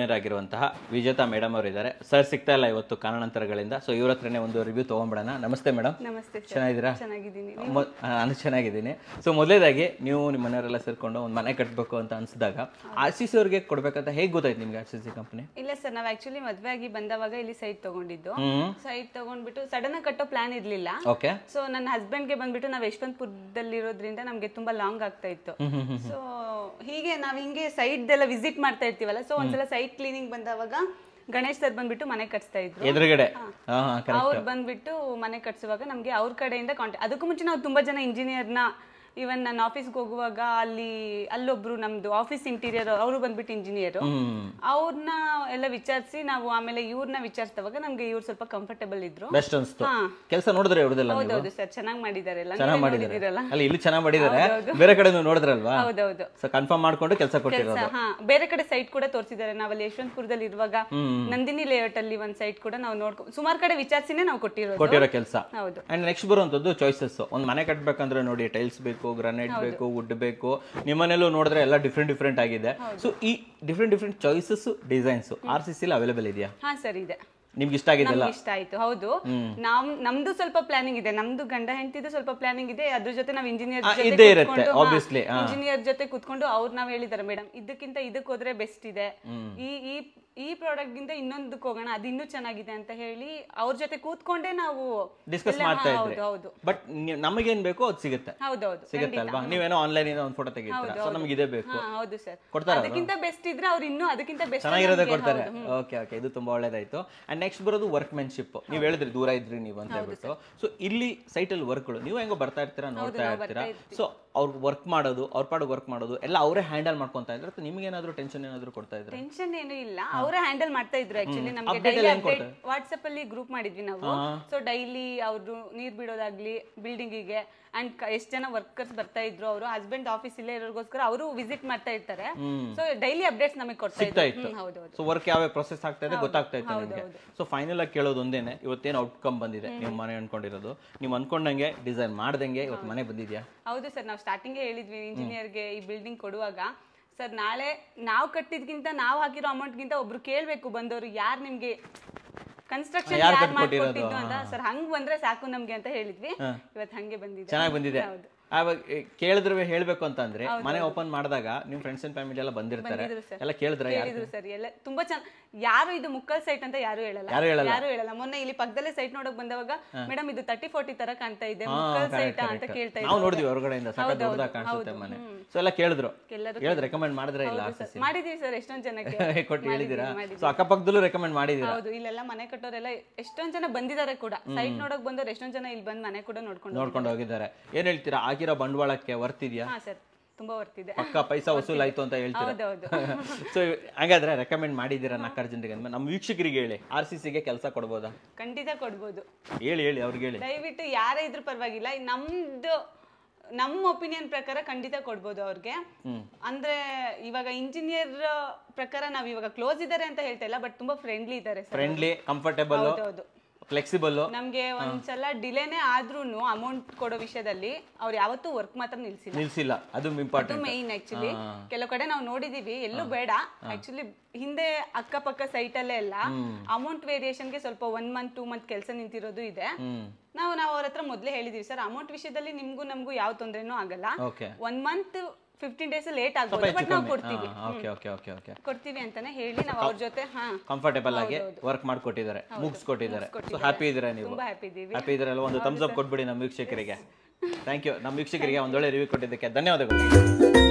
Engineer ಆಗಿರುವಂತಹ ವಿಜೇತಾ madam ಅವರು ಇದ್ದಾರೆ. ಸರ್ ಸಿಗ್ತಾ ಇಲ್ಲ ಇವತ್ತು ಕಾರಣಾಂತರಗಳಿಂದ. ಸೊ ಇವ್ರ ಹತ್ರನೇ ಒಂದು ರಿವ್ಯೂ ತೊಗೊಂಡ್ಬಿಡೋಣ. ನಮಸ್ತೆ ಮೇಡಮ್. ನಮಸ್ತೆ. ಚೆನ್ನಾಗಿದ್ದೀರಾ? ಚೆನ್ನಾಗಿದ್ದೀನಿ. ನಾನು ಚೆನ್ನಾಗಿದ್ದೀನಿ. ಸೊ ಮೊದಲೇದಾಗಿ ನೀವು ನಿಮ್ಮ ಮನೆಯವರೆಲ್ಲ ಸೇರ್ಕೊಂಡು ಒಂದು ಮನೆ ಕಟ್ಟಬೇಕು ಅಂತ ಅನ್ಸಿದಾಗ RCC ಅವ್ರಿಗೆ ಕೊಡ್ಬೇಕಂತ ಹೇಗೆ ಗೊತ್ತಾಯ್ತು ನಿಮ್ಗೆ RCC ಕಂಪನಿ? ಇಲ್ಲ ಸರ್, ನಾವು ಆಕ್ಚುಲಿ ಮದ್ವೆ ಆಗಿ ಬಂದವಾಗ ಇಲ್ಲಿ ಸೈಟ್ ತಗೊಂಡಿದ್ದು. ಸೈಟ್ ತಗೊಂಡ್ಬಿಟ್ಟು ಸಡನ್ ಆಗಿ ಕಟ್ಟೋ ಪ್ಲಾನ್ ಇರ್ಲಿಲ್ಲ. ಓಕೆ. ಸೊ ನನ್ನ ಹಸ್ಬೆಂಡ್ಗೆ ಬಂದ್ಬಿಟ್ಟು ನಾವು ಯಶವಂತಪುರದಲ್ಲಿರೋದ್ರಿಂದ ನಮ್ಗೆ ತುಂಬಾ ಲಾಂಗ್ ಆಗ್ತಾ ಇತ್ತು. ಸೊ ಹೀಗೆ ನಾವ್ ಹಿಂಗೆ ಸೈಟ್ ಎಲ್ಲ ವಿಸಿಟ್ ಮಾಡ್ತಾ ಇರ್ತೀವಲ್ಲ, ಸೊ ಒಂದ್ಸಲ ಸೈಟ್ ಕ್ಲೀನಿಂಗ್ ಬಂದವಾಗ ಗಣೇಶ್ ಸರ್ ಬಂದ್ಬಿಟ್ಟು ಮನೆ ಕಟ್ಸ್ತಾ ಇದ್ರು ಎದುರುಗಡೆ. ಅವ್ರು ಬಂದ್ಬಿಟ್ಟು ಮನೆ ಕಟ್ಸುವಾಗ ನಮ್ಗೆ ಅವ್ರ ಕಡೆಯಿಂದ ಕಾಂಟ್ಯಾಕ್ಟ್. ಅದಕ್ಕೂ ಮುಂಚೆ ನಾವು ತುಂಬಾ ಜನ ಇಂಜಿನಿಯರ್ನ, ಇವನ್ ನನ್ನ ಆಫೀಸ್ಗೆ ಹೋಗುವಾಗ ಅಲ್ಲೊಬ್ರು ನಮ್ದು ಆಫೀಸ್ ಇಂಟೀರಿಯರ್ ಅವರು ಬಂದ್ಬಿಟ್ಟು ಇಂಜಿನಿಯರ್, ಅವ್ರನ್ನ ಎಲ್ಲ ವಿಚಾರಿಸಿ ನಾವು ಆಮೇಲೆ ಇವ್ರನ್ನ ವಿಚಾರಿಸಿದವಾಗ ನಮ್ಗೆ ಇವ್ರು ಸ್ವಲ್ಪ ಕಂಫರ್ಟೇಬಲ್ ಇದ್ರು. ಬೆಸ್ಟ್ ಅನ್ಸ್ತು. ಕೆಲಸ ನೋಡಿದ್ರೆ ಇವ್ರದೆಲ್ಲ? ಹೌದೌದು ಸರ್, ಚೆನ್ನಾಗಿ ಮಾಡಿದ್ದಾರೆ ಎಲ್ಲ. ಚೆನ್ನಾಗಿ ಮಾಡಿದಿರಲ್ಲ ಅಲ್ಲಿ, ಇಲ್ಲಿ ಚೆನ್ನಾಗಿ ಮಾಡಿದ್ದಾರೆ. ಬೇರೆ ಕಡೆ ನೋಡಿದ್ರಲ್ವಾ? ಹೌದೌದು. ಸೊ ಕನ್ಫರ್ಮ್ ಮಾಡ್ಕೊಂಡು ಕೆಲಸ ಕೊಟ್ಟಿರೋದು. ಬೇರೆ ಕಡೆ ಸೈಟ್ ಕೂಡ ತೋರಿಸಿದ್ದಾರೆ. ನಾವಲ್ಲಿ ಯಶವಂತಪುರದಲ್ಲಿ ಇರುವಾಗ ನಂದಿನಿ ಲೇಔಟ್ ಅಲ್ಲಿ ಒಂದ್ ಸೈಟ್ ಕೂಡ ನಾವು ನೋಡ್ಕೊಂಡು ಸುಮಾರು ಕಡೆ ವಿಚಾರಿಸಿನೇ ನಾವು ಕೊಟ್ಟಿರೋ ಕೆಲಸ. ಹೌದು. ಅಂಡ್ ನೆಕ್ಸ್ಟ್ ಬರುವಂತದ್ದು ಚಾಯ್ಸಸ್. ಒಂದು ಮನೆ ಕಟ್ಟಬೇಕಂದ್ರೆ ನೋಡಿ, ಟೈಲ್ಸ್ ಬೇಕು, ಗ್ರಾನೈಟ್ ಬೇಕು, ವುಡ್ ಬೇಕು. ನಿಮ್ಮನೇಲೂ ನೋಡಿದ್ರೆ ಎಲ್ಲ ಡಿಫ್ರೆಂಟ್ ಆಗಿದೆ. ಸೊ ಈ different choices, designs RCC available ಇದೆಯಾ? ಹಾ ಸರ್, ಇದೆ. ನಿಮ್ಗೆ ಇಷ್ಟ ಆಗಿದೆಲ್ಲ? ಇಷ್ಟ ಆಯ್ತು. ಹೌದು, ನಮ್ದು ಸ್ವಲ್ಪ ಪ್ಲಾನಿಂಗ್ ಇದೆ, ನಮ್ದು ಗಂಡ ಹೆಂಡತಿದು ಸ್ವಲ್ಪ ಪ್ಲಾನಿಂಗ್ ಇದೆ. ಅದ್ರ ಜೊತೆ ನಾವು ಇಂಜಿನಿಯರ್ ಜೊತೆ ಕುತ್ಕೊಂಡು ಅವ್ರು ನಾವ್ ಹೇಳಿದಾರೆ, ಮೇಡಮ್ ಇದಕ್ಕಿಂತ ಇದಕ್ಕೆ ಹೋದ್ರೆ ಬೆಸ್ಟ್ ಇದೆ, ಈ ಪ್ರಾಡಕ್ಟ್ ಗಿಂತ ಇನ್ನೊಂದಕ್ಕೆ ಹೋಗೋಣ, ಅದು ಇನ್ನೂ ಚೆನ್ನಾಗಿದೆ ಅಂತ ಹೇಳಿ ಅವ್ರ ಜೊತೆ ಕೂತ್ಕೊಂಡೇ ನಾವು ಡಿಸ್ಕಸ್ ಮಾಡ್ತಾ ಇದ್ವಿ. ಹೌದು. ಬಟ್ ನಮಗೇನ್ ಬೇಕೋ ಅದು ಸಿಗುತ್ತೆ. ಹೌದೌದು, ಸಿಗುತ್ತೆ ಅಲ್ವಾ? ನೀವೇನೋ ಆನ್ಲೈನ್ ಇಂದ ಒಂದು ಫೋಟೋ ತೆಗಿತೀರಾ, ಸೊ ನಮಗೆ ಇದೇ ಬೇಕು. ಹೌದು ಸರ್, ಕೊಡ್ತಾರೆ. ಅದಕ್ಕಿಂತ ಬೆಸ್ಟ್ ಇದ್ರೆ ಅವ್ರು ಇನ್ನೂ ಅದಕ್ಕಿಂತ ಬೆಸ್ಟ್ ಚೆನ್ನಾಗಿರೋದೇ ಕೊಡ್ತಾರೆ. ಓಕೆ, ಇದು ತುಂಬಾ ಒಳ್ಳೇದಾಯ್ತು. ಅಂಡ್ ನೆಕ್ಸ್ಟ್ ಬರೋದು ವರ್ಕ್ಮೆನ್ಶಿಪ್. ನೀವು ಹೇಳಿದ್ರಿ ದೂರ ಇದ್ರಿ ನೀವು ಅಂತ ಹೇಳ್ಬಿಟ್ಟು. ಸೊ ಇಲ್ಲಿ ಸೈಟ್ ಅಲ್ಲಿ ವರ್ಕ್ಗಳು ನೀವು ಹೆಂಗೋ ಬರ್ತಾ ಇರ್ತೀರಾ, ನೋಡ್ತಾ ಇರ್ತೀರಾ. ಸೊ ಅವ್ರು ವರ್ಕ್ ಮಾಡೋದು, ಅವ್ರ ಪಾಡು ವರ್ಕ್ ಮಾಡೋದು ಎಲ್ಲ ಅವರೇ ಹ್ಯಾಂಡಲ್ ಮಾಡ್ಕೊಂತ ಇದ್ರೆ, ನಿಮ್ಗೆ ಏನಾದ್ರು ಟೆನ್ಷನ್ ಏನಾದ್ರು ಕೊಡ್ತಾ ಇದ್ರೆ? ಟೆನ್ಷನ್ ಏನು ಇಲ್ಲ, ಅವರೇ ಹ್ಯಾಂಡಲ್ ಮಾಡ್ತಾ ಇದ್ರು. ಆಕ್ಚುಲಿ ನಮಗೆ ಡೈಲಿ ಅಪ್ಡೇಟ್ ವಾಟ್ಸ್ಆಪ್ ಅಲ್ಲಿ ಗ್ರೂಪ್ ಮಾಡಿದ್ವಿ ನಾವು. ಸೊ ಡೈಲಿ ಅವ್ರು ನೀರ್ ಬಿಡೋದಾಗ್ಲಿ ಬಿಲ್ಡಿಂಗಿಗೆ, ಅಂಡ್ ಎಷ್ಟು ಜನ ವರ್ಕರ್ಸ್ ಬರ್ತಾ ಇದ್ರು, ಅವರು ಹಸ್ಬೆಂಡ್ ಆಫೀಸ್ ಇಲ್ಲೇ ಇರೋರ್ಗೋಸ್ಕರ ಅವರು ವಿಸಿಟ್ ಮಾಡ್ತಾ ಇರ್ತಾರೆ. ಸೊ ಡೈಲಿ ಅಪ್ಡೇಟ್ಸ್ ನಮಗೆ ಕೊಡ್ತಾ ಇದ್ರು. ಹೌದೌದು. ಸೊ ವರ್ಕ್ ಯಾವ ಪ್ರೊಸೆಸ್ ಆಗ್ತಾ ಇದೆ ಗೊತ್ತಾಗ್ತಾ ಇತ್ತು ನಿಮಗೆ. ಸೊ ಫೈನಲ್ ಆಗಿ ಕೇಳೋದು ಒಂದೇನೆ, ಇವತ್ತೇನು ಔಟ್ಕಮ್ ಬಂದಿದೆ ನೀವು ಮನೆ ಅನ್ಕೊಂಡಿರೋದು? ನೀವು ಅನ್ಕೊಂಡಂಗೆ ಡಿಸೈನ್ ಮಾಡ್ದಂಗೆ ಇವತ್ತು ಮನೆ ಬಂದಿದ್ಯಾ? ಹೌದು ಸರ್, ನಾವು ಸ್ಟಾರ್ಟಿಂಗ್ ಹೇಳಿದ್ವಿ ಇಂಜಿನಿಯರ್ಗೆ ಈ ಬಿಲ್ಡಿಂಗ್ ಕೊಡುವಾಗ, ಸರ್ ನಾಳೆ ನಾವು ಕಟ್ಟಿದ್ಕಿಂತ ನಾವು ಹಾಕಿರೋ ಅಮೌಂಟ್ಗಿಂತ ಒಬ್ರು ಕೇಳ್ಬೇಕು ಬಂದವರು, ಯಾರು ನಿಮ್ಗೆ ಕನ್ಸ್ಟ್ರಕ್ಷನ್ ಯಾರು ಮಾಡ್ಕೊಟ್ಟಿದ್ದು ಅಂತ. ಸರ್ ಹಂಗ್ ಬಂದ್ರೆ ಸಾಕು ನಮ್ಗೆ ಅಂತ ಹೇಳಿದ್ವಿ. ಇವತ್ತು ಹಂಗೆ ಬಂದಿದೆ, ಚೆನ್ನಾಗಿ ಬಂದಿದೆ. ಅವಾಗ ಕೇಳಿದ್ರೆ ಹೇಳ್ಬೇಕು ಅಂತಂದ್ರೆ, ಮನೆ ಓಪನ್ ಮಾಡಿದಾಗ ನಿಮ್ ಫ್ರೆಂಡ್ಸ್ ಅಂಡ್ ಫ್ಯಾಮಿಲಿ ಎಲ್ಲ ಬಂದಿರ್ತಾರೆ, ಎಲ್ಲ ಕೇಳಿದ್ರು ಸರ್. ಎಲ್ಲ ತುಂಬಾ ಚೆನ್ನಾಗಿ. ಯಾರು ಇದು ಮುಕ್ಕಲ್ ಸೈಟ್ ಅಂತ ಯಾರು ಹೇಳಲ್ಲ. ಮೊನ್ನೆ ಇಲ್ಲಿ ಪಕ್ಕದಲ್ಲೇ ಸೈಟ್ ನೋಡಕ್ ಬಂದವಾಗ, ಮೇಡಮ್ ಇದು 30-40 ತರ ಕಾಣ್ತಾ ಇದೆ, ಮುಕ್ಕಲ್ ಸೈಟ್ ಅಂತ ಕೇಳ್ತಾ ಇದ್ರು. ನಾವು ನೋಡಿದ್ವಿ ಹೊರಗಡೆಯಿಂದ, ಸಾಕ ದೊಡ್ಡದಾಗಿ ಕಾಣಿಸುತ್ತೆ ಮನೆ. ಸೊ ಎಲ್ಲ ಕೇಳಿದ್ರು, ರೆಕಮೆಂಡ್ ಮಾಡಿದ್ರೆ ಇಲ್ಲ? ಮಾಡಿದೀವಿ ಸರ್, ಎಷ್ಟೊಂದ್ ಜನಕ್ಕೆ ಕೊಟ್ಟು ಹೇಳಿದೀರಾ? ಸೊ ಅಕ್ಕಪಕ್ಕದಲ್ಲೂ ರೆಕಮೆಂಡ್ ಮಾಡಿದೀರಾ? ಹೌದು, ಇಲ್ಲೆಲ್ಲ ಮನೆ ಕಟ್ಟೋರೆಲ್ಲ ಎಷ್ಟೊಂದ್ ಜನ ಬಂದಿದ್ದಾರೆ ಕೂಡ. ಸೈಟ್ ನೋಡಕ್ ಬಂದವ್ರು ಎಷ್ಟೊಂದ್ ಜನ ಇಲ್ಲಿ ಬಂದ್ ಮನೆ ಕೂಡ ನೋಡ್ಕೊಂಡು ಹೋಗಿದ್ದಾರೆ. ಏನ್ ಹೇಳ್ತೀರಾ, ಆಗಿರೋ ಬಂಡವಾಳಕ್ಕೆ ವರ್ತ್ ಇದೆಯಾ? ಹಾ ಸರ್, ತುಂಬಾ ಬರ್ತಿದೆ. ಪಕ್ಕ ಪೈಸಾ ವಸೂಲಾಯ್ತು ಅಂತ ಹೇಳ್ತೀರಾ? ಸೊ ಹಾಗಾದ್ರೆ ರೆಕಮೆಂಡ್ ಮಾಡಿದ್ದೀರಾ 4 ಜನರಿಗೆ? ನಮ್ಮ ವೀಕ್ಷಕರಿಗೆ ಹೇಳಿ, RCCಗೆ ಕೆಲಸ ಕೊಡ್ಬೋದಾ? ಖಂಡಿತ ಕೊಡ್ಬೋದು. ಹೇಳಿ ಅವ್ರಿಗೆ ಹೇಳಿ. ದಯವಿಟ್ಟು ಯಾರೇ ಇದ್ರೂ ಪರವಾಗಿಲ್ಲ, ನಮ್ಮ ಒಪಿನಿಯನ್ ಪ್ರಕಾರ ಖಂಡಿತ ಕೊಡ್ಬೋದು ಅವ್ರಿಗೆ. ಅಂದ್ರೆ ಇವಾಗ ಇಂಜಿನಿಯರ್ ಪ್ರಕಾರ ನಾವ್ ಇವಾಗ ಕ್ಲೋಸ್ ಇದಾರೆ ಅಂತ ಹೇಳ್ತಾ ಇಲ್ಲ, ಬಟ್ ತುಂಬಾ ಫ್ರೆಂಡ್ಲಿ ಇದಾರೆ. Friendly, comfortable, flexible. ನಮ್ಗೆ ಒಂದ್ಸಲ ಡಿಲೇನೇ ಆದ್ರೂನು ಅಮೌಂಟ್ ಕೊಡೋ ವಿಷಯದಲ್ಲಿ ಅವ್ರು ಯಾವತ್ತೂ ವರ್ಕ್ ಮಾತ್ರ ನಿಲ್ಸಿಲ್ಲ. ಅದು ಇಂಪಾರ್ಟೆಂಟ್, ಮೇನ್. ಆಕ್ಚುಲಿ ಕೆಲವು ಕಡೆ ನಾವು ನೋಡಿದೀವಿ, ಎಲ್ಲೂ ಬೇಡ. ಆಕ್ಚುಲಿ ಹಿಂದೆ ಅಕ್ಕಪಕ್ಕ ಸೈಟ್ ಅಲ್ಲೇ ಎಲ್ಲ ಅಮೌಂಟ್ ವೇರಿಯೇಷನ್ಗೆ ಸ್ವಲ್ಪ 1 ಮಂತ್ 2 ಮಂತ್ ಕೆಲಸ ನಿಂತಿರೋದು ಇದೆ. ನಾವು ಅವ್ರ ಹತ್ರ ಮೊದ್ಲೇ ಹೇಳಿದೀವಿ, ಸರ್ ಅಮೌಂಟ್ ವಿಷಯದಲ್ಲಿ ನಿಮ್ಗೂ ನಮ್ಗೂ ಯಾವ ತೊಂದ್ರೆನೂ ಆಗಲ್ಲ. 1 ಮಂತ್ 15 ಡೇಸ್ ಲೇಟ್ ಆಗ್ಬೋದು, ಬಟ್ ನಾವು ಕೊಡ್ತೀವಿ ಅಂತಾನೆ ಹೇಳಿ ನಾವು ಅವ್ರ ಜೊತೆ ಕಂಫರ್ಟೇಬಲ್ ಆಗಿ ವರ್ಕ್ ಮಾಡ್ಕೊಟ್ಟಿದ್ದಾರೆ, ಮುಗಿಸ್ಕೊಟ್ಟಿದ್ದಾರೆ. ಸೊ ಹ್ಯಾಪಿ ಇದ್ದೀರಾ ನೀವು? ತುಂಬಾ ಹ್ಯಾಪಿ ಇದೀವಿ. ಹ್ಯಾಪಿ ಇದ್ದೀರಲ್ಲ? ಒಂದು ಥಮ್ಸ್ ಅಪ್ ಕೊಟ್ಬಿಡಿ ನಮ್ಮ ವೀಕ್ಷಕರಿಗೆ. Thank you. ನಮ್ಮ ವೀಕ್ಷಕರಿಗೆ ಒಂದೊಳ್ಳೆ ರಿವ್ಯೂ ಕೊಟ್ಟಿದ್ದಕ್ಕೆ ಧನ್ಯವಾದಗಳು.